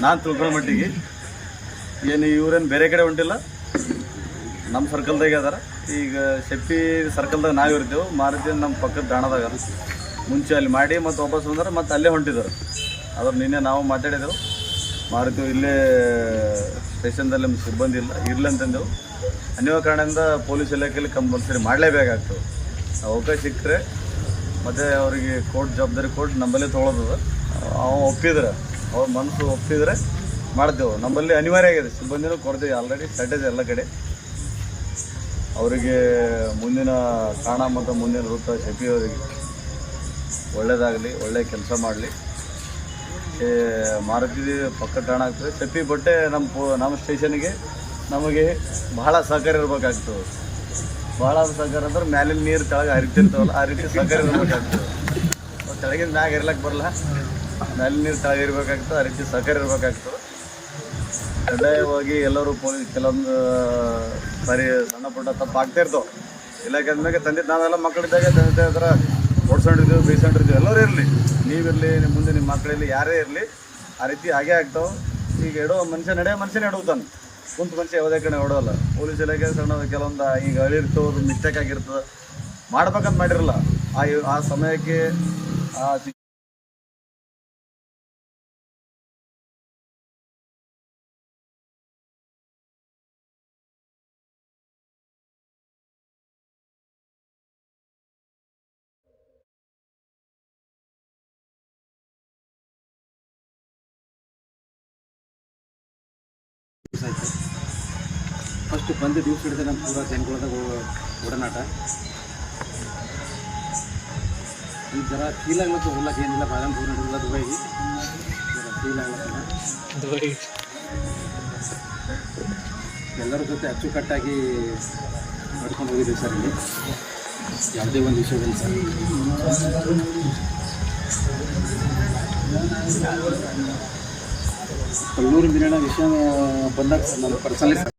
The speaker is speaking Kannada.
ನಾನು ತಿಳ್ಕೊಳ್ಳೋ ಮಟ್ಟಿಗೆ ಏನು ಇವ್ರೇನು ಬೇರೆ ಕಡೆ ಹೊಂಟಿಲ್ಲ, ನಮ್ಮ ಸರ್ಕಲ್ದಾಗೆ ಅದಾರ. ಈಗ ಶೆಟ್ಟಿ ಸರ್ಕಲ್ದಾಗ ನಾವು ಇರ್ತೀವಿ, ಮಾರುತಿ ನಮ್ಮ ಪಕ್ಕದ ದಾಣದಾಗ ಮುಂಚೆ ಅಲ್ಲಿ ಮಾಡಿ ಮತ್ತು ವಾಪಸ್ ಬಂದ್ರೆ ಮತ್ತು ಅಲ್ಲೇ ಹೊಂಟಿದ್ದಾರೆ. ಅದ್ರ ನಿನ್ನೆ ನಾವು ಮಾತಾಡಿದೆವು, ಮಾರುತಿ ಇಲ್ಲೇ ಸ್ಟೇಷನ್ದಲ್ಲಿ ನಮ್ಮ ಸಿಬ್ಬಂದಿ ಇರಲಿ ಅಂತಂದೆವು. ಅನಿವಾರ್ಯ ಕಾರಣದಿಂದ ಪೊಲೀಸ್ ಇಲಾಖೆಯಲ್ಲಿ ಕಂಪಲ್ಸರಿ ಮಾಡಲೇಬೇಕಾಗ್ತದೆ. ಅವಕಾಶ ಸಿಕ್ಕರೆ ಮತ್ತು ಅವರಿಗೆ ಕೋರ್ಟ್ ಜವಾಬ್ದಾರಿ ಕೊಟ್ಟು ನಮ್ಮಲ್ಲೇ ತೊಗೊಳೋದದ. ಒಪ್ಪಿದ್ರೆ ಅವ್ರ ಮನಸ್ಸು ಒಪ್ಪಿದ್ರೆ ಮಾಡ್ತೇವೆ. ನಮ್ಮಲ್ಲಿ ಅನಿವಾರ್ಯ ಆಗಿದೆ, ಸಿಬ್ಬಂದಿನೂ ಕೊಡ್ತೀವಿ, ಆಲ್ರೆಡಿ ಸ್ಟಾರ್ಟೇಜ್ ಎಲ್ಲ ಕಡೆ. ಅವರಿಗೆ ಮುಂದಿನ ಕಾರಣ ಮತ್ತು ಮುಂದಿನ ವೃತ್ತ ಶೆಟ್ಟಿ ಅವರಿಗೆ ಒಳ್ಳೆಯದಾಗಲಿ, ಒಳ್ಳೆಯ ಕೆಲಸ ಮಾಡಲಿ. ಮಾರುತಿ ಪಕ್ಕ ಠಾಣ ಆಗ್ತದೆ. ಶೆಟ್ಟಿ ಬಟ್ಟೆ ನಮ್ಮ ಸ್ಟೇಷನ್ಗೆ ನಮಗೆ ಬಹಳ ಸಹಕಾರ ಇರಬೇಕಾಗ್ತದೆ. ಭಾಳ ಸಹಕಾರ ಅಂದ್ರೆ ಮ್ಯಾಲಿನ ನೀರು ಕೆಳಗೆ ಹರಿತಿರ್ತಾವಲ್ಲ, ಆ ರೀತಿ ಸಹಕಾರ ಇರಬೇಕಾಗ್ತದೆ. ಕೆಳಗಿನ ಮ್ಯಾಗ ಇರ್ಲಕ್ಕೆ ಬರಲ್ಲ, ಮ್ಯಾಲಿನ ನೀರು ಕೆಳಗೆ ಇರಬೇಕಾಗ್ತದೆ, ಆ ರೀತಿ ಸಹಕಾರ ಇರಬೇಕಾಗ್ತದೆ. ಕಡ್ಡಾಯವಾಗಿ ಎಲ್ಲರೂ ಕೆಲವೊಂದು ಸಾರಿ ಸಣ್ಣ ಪುಟ್ಟ ತಪ್ಪು ಆಗ್ತಾಯಿರ್ತಾವೆ. ಇಲಾಖೆ ಅಂದಮೇಲೆ ನಾವೆಲ್ಲ ಮಕ್ಕಳಿದ್ದಾಗ ತಂದೆ ಹತ್ರ ಓಡಿಸ್ಕೊಂಡಿರ್ತೀವಿ, ಬೈಸ್ಕೊಂಡಿರ್ತೀವಿ. ಎಲ್ಲರೂ ಇರಲಿ, ನೀವಿರಲಿ, ನಿಮ್ಮ ಮುಂದೆ ನಿಮ್ಮ ಮಕ್ಕಳಲ್ಲಿ ಯಾರೇ ಇರಲಿ, ಆ ರೀತಿ ಹಾಗೇ ಆಗ್ತಾವೆ. ಈಗ ಮನುಷ್ಯನೇ ಎಡುತ್ತಾನೆ, ಕುಂತು ಮನುಷ್ಯ ಯಾವುದೇ ಕಡೆ ಹೊಡೋಲ್ಲ. ಪೊಲೀಸ್ ಇಲಾಖೆ ಸಣ್ಣ ಕೆಲವೊಂದು ಈಗ ಅಳಿರ್ತವೆ, ಮಿಸ್ಟೇಕ್ ಆಗಿರ್ತದೆ, ಮಾಡ್ಬೇಕಂತ ಮಾಡಿರಲ್ಲ. ಆ ಸಮಯಕ್ಕೆ ಫಸ್ಟ್ ಬಂದು ದಿವಸ ಹಿಡಿದ ನಮ್ಮ ಪೂರ ಜನಗಳದಾಗ ಒಡನಾಟ ಈಗ ಜರ ಫೀಲ್ ಆಗ್ಲತ್ತ. ಹೋಗ್ಲಕ್ಕ ಏನಿಲ್ಲ, ಬಾದಾಮ್ ದೂರ ಹಿಡಿದಿಲ್ಲ ದುಬೈಗೆ, ಜರ ಫೀಲ್ ಆಗ್ಲತ್ತ. ಎಲ್ಲರ ಜೊತೆ ಅಚ್ಚುಕಟ್ಟಾಗಿ ನಡ್ಕೊಂಡು ಹೋಗಿದ್ದೀವಿ ಸರ್. ಇಲ್ಲಿ ಯಾವುದೇ ಒಂದು ವಿಷಯದಲ್ಲಿ ಸರ್ ಕಲ್ಲೂರು ಮಿರಣ ವಿಷಯ ಬಂದಾಗ ಸರ್ ನಾನು ಪರ್ಸನಲಿ ಸರ್